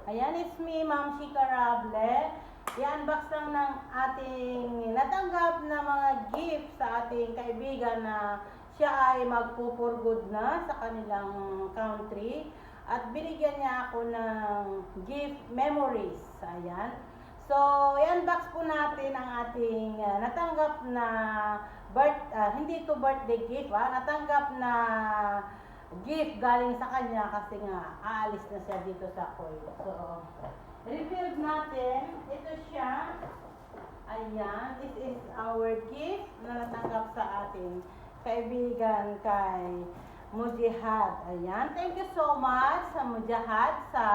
Ayan, it's me, Ma'am Chica Rable. I-unbox lang ng ating natanggap na mga gift sa ating kaibigan na siya ay magpupurgod na sa kanilang country. At binigyan niya ako ng gift memories. Ayan. So, i-unbox po natin ang ating natanggap na hindi to birthday gift, natanggap na gift galing sa kanya kasi nga aalis na siya dito sa Kuwait. So, revealed natin. Ito siya. Ayan. This is our gift na natanggap sa ating kaibigan kay Mujahid. Ayan. Thank you so much sa Mujahid sa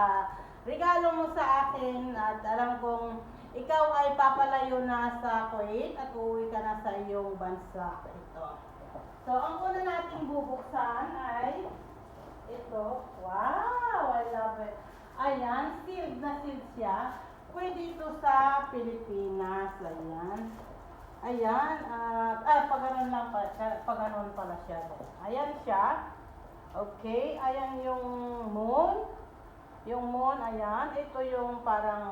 regalo mo sa akin at alam kong ikaw ay papalayo na sa Kuwait at uuwi ka na sa iyong bansa. Ito. So, ang una nating bubuksan ay ito. Wow! I love it. Ayan, sealed na sealed siya. Pwede ito sa Pilipinas. Ayan. Ayan. Pag-ganon lang pala siya. Pag-ganon pala siya. Ayan siya. Okay. Ayan yung moon. Yung moon, ayan. Ito yung parang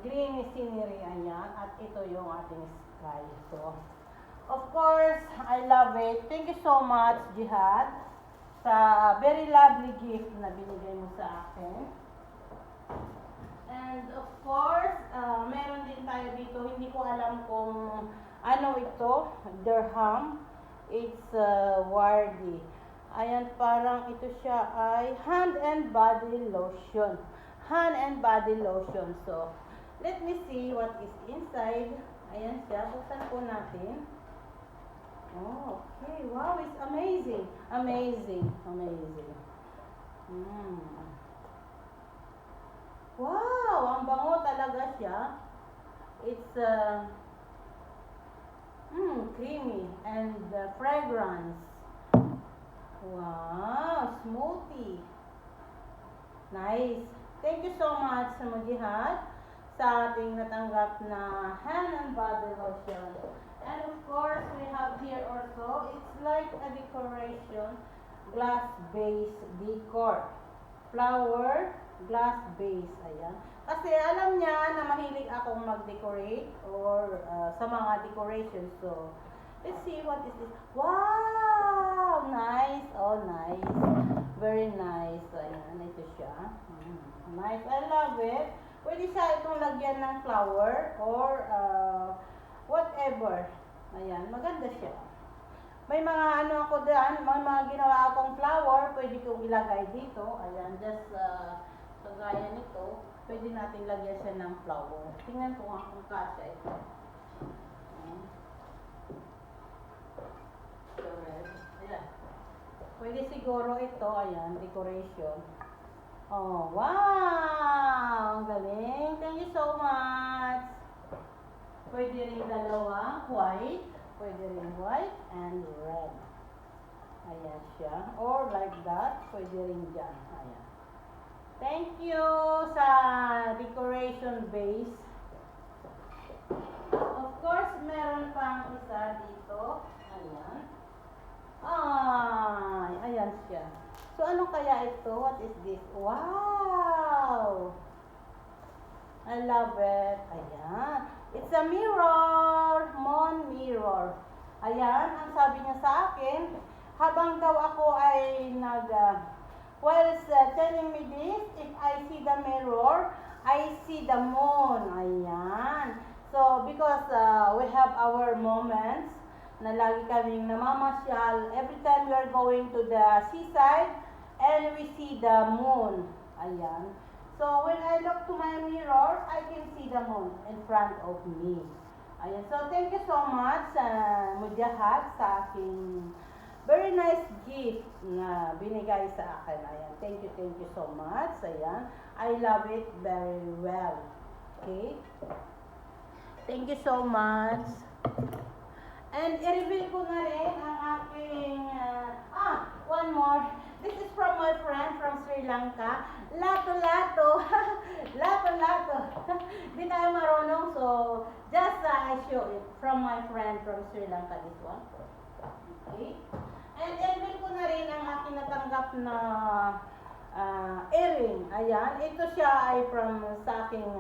green scenery. Ayan. At ito yung ating sky. So, of course, I love it. Thank you so much, Jihad, sa very lovely gift na binigay mo sa akin. And of course, meron din tayo dito. Hindi ko alam kung ano ito. Dirham. It's wardi. Ayan, parang ito siya ay hand and body lotion. Hand and body lotion. So, let me see what is inside. Ayan siya. Buksan po natin. Oh, okay. Wow, it's amazing. Amazing. Amazing. Wow, ang bango talaga siya. It's creamy and fragrance. Wow, smoothie. Nice. Thank you so much sa Mujahid sa ating natanggap na hand and body lotion. And of course, we have here also, it's like a decoration, glass base decor. Flower, glass base. Ayan. Kasi alam niya na mahilig akong mag-decorate or sa mga decorations. So, let's see what is this. Wow! Nice. Oh, nice. Very nice. Ayan. Ito siya. Nice. I love it. Pwede siya itong lagyan ng flower or whatever. Ayan, maganda siya. May mga ano ako dyan, may mga ginawa akong flower, pwede kong ilagay dito. Ayan, just kagaya nito, pwede natin lagyan siya ng flower. Tingnan ko nga kung kasya ito. Ayan. Pwede siguro ito, ayan, decoration. Oh, wow! Ang galing. Thank you so much. Pwede rin dalawa, white. Pwede rin white and red. Ayan siya. Or like that. Pwede rin dyan. Ayan. Thank you sa decoration base. Of course, meron pang isa dito. Ayan. Ay, ayan siya. So, ano kaya ito? What is this? Wow! I love it. Ayan. It's a mirror. Mon mirror. Ayan. Ang sabi niya sa akin, habang daw ako ay while telling me this, if I see the mirror, I see the moon. Ayan. So, because we have our moments na lagi kaming namamasyal every time we are going to the seaside and we see the moon. Ayan. So, when I look to my mirror, I can see the moon in front of me. Ayan. So, thank you so much, Mujahid, sa aking very nice gift na binigay sa akin. Ayan. Thank you so much. Ayan. I love it very well. Okay? Thank you so much. And i-reveal ko na rin ang aking, one more. This is from my friend from Sri Lanka. Lato-lato. Lato-lato. Di tayo marunong, so just I show it from my friend from Sri Lanka, this one. Okay. And i-reveal ko na rin ang aking natanggap na earring. Ayan, ito siya ay from sa aking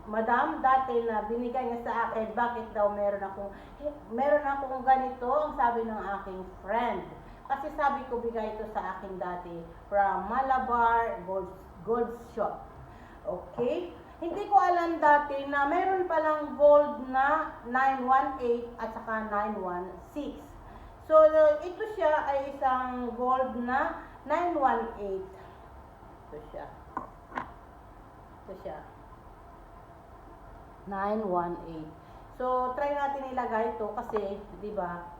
madam, dati na binigay niya sa akin, bakit daw meron akong ganito, ang sabi ng aking friend. Kasi sabi ko, bigay ito sa akin dati from Malabar Gold Shop. Okay? Hindi ko alam dati na meron palang gold na 918 at saka 916. So, ito siya ay isang gold na 918. Ito siya. Ito siya. 918. So, try natin ilagay ito kasi, di ba,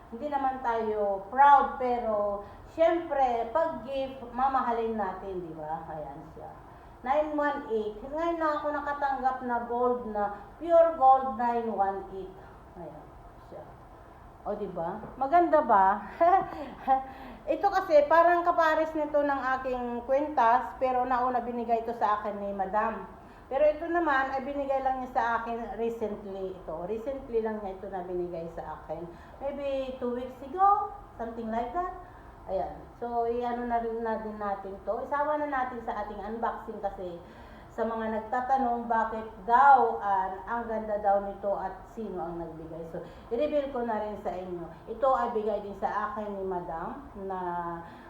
hindi naman tayo proud, pero, syempre, pag gift, mamahalin natin, di ba? Ayan siya. 918. Ngayon na ako nakatanggap na gold na, pure gold 918. Ayan siya. O, di ba? Maganda ba? Ito kasi, parang kapares nito ng aking kwintas, pero nauna binigay ito sa akin ni Madam. Pero ito naman ay binigay lang niya sa akin recently. Recently lang niya ito na binigay sa akin. Maybe 2 weeks ago, something like that. Ayan. So, i-ano na rin din natin to. Isama na natin sa ating unboxing kasi sa mga nagtatanong bakit daw ang ganda daw nito at sino ang nagbigay. So, i-reveal ko na rin sa inyo. Ito ay bigay din sa akin ni Madam na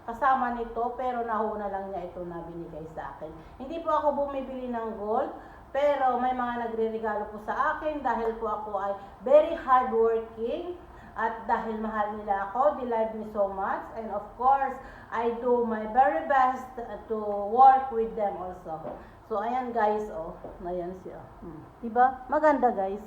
kasama nito, pero nauna lang niya ito na binigay sa akin. Hindi po ako bumibili ng gold, pero may mga nagre-regalo po sa akin dahil po ako ay very hardworking at dahil mahal nila ako, they love me so much, and of course, I do my very best to work with them also. So, ayan guys, oh, ayan siya. Diba? Maganda guys.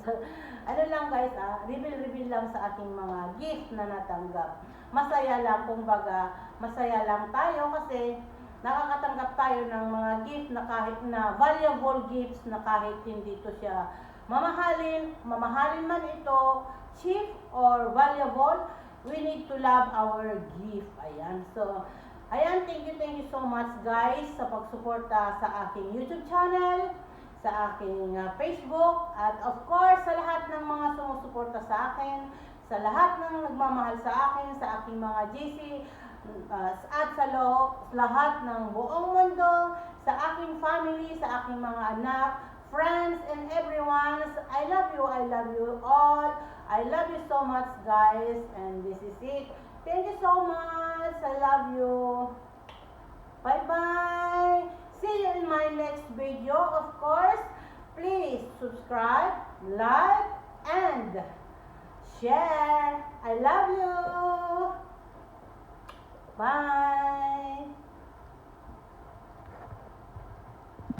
Ano lang guys, reveal lang sa aking mga gift na natanggap. Masaya lang, kumbaga, masaya lang tayo kasi nakakatanggap tayo ng mga gift na kahit na valuable gifts na kahit hindi ito siya mamahalin man ito, cheap or valuable, we need to love our gift. Ayan. So, ayan, thank you so much guys sa pagsuporta sa aking YouTube channel, sa aking Facebook, at of course sa lahat ng mga sumusuporta sa akin, sa lahat ng nagmamahal sa akin, sa aking mga GC, at sa lahat ng buong mundo, sa aking family, sa aking mga anak, friends, and everyone. I love you all. I love you so much guys, and this is it. Thank you so much. I love you. Bye-bye. See you in my next video. Of course, please subscribe, like, and share. I love you. Bye.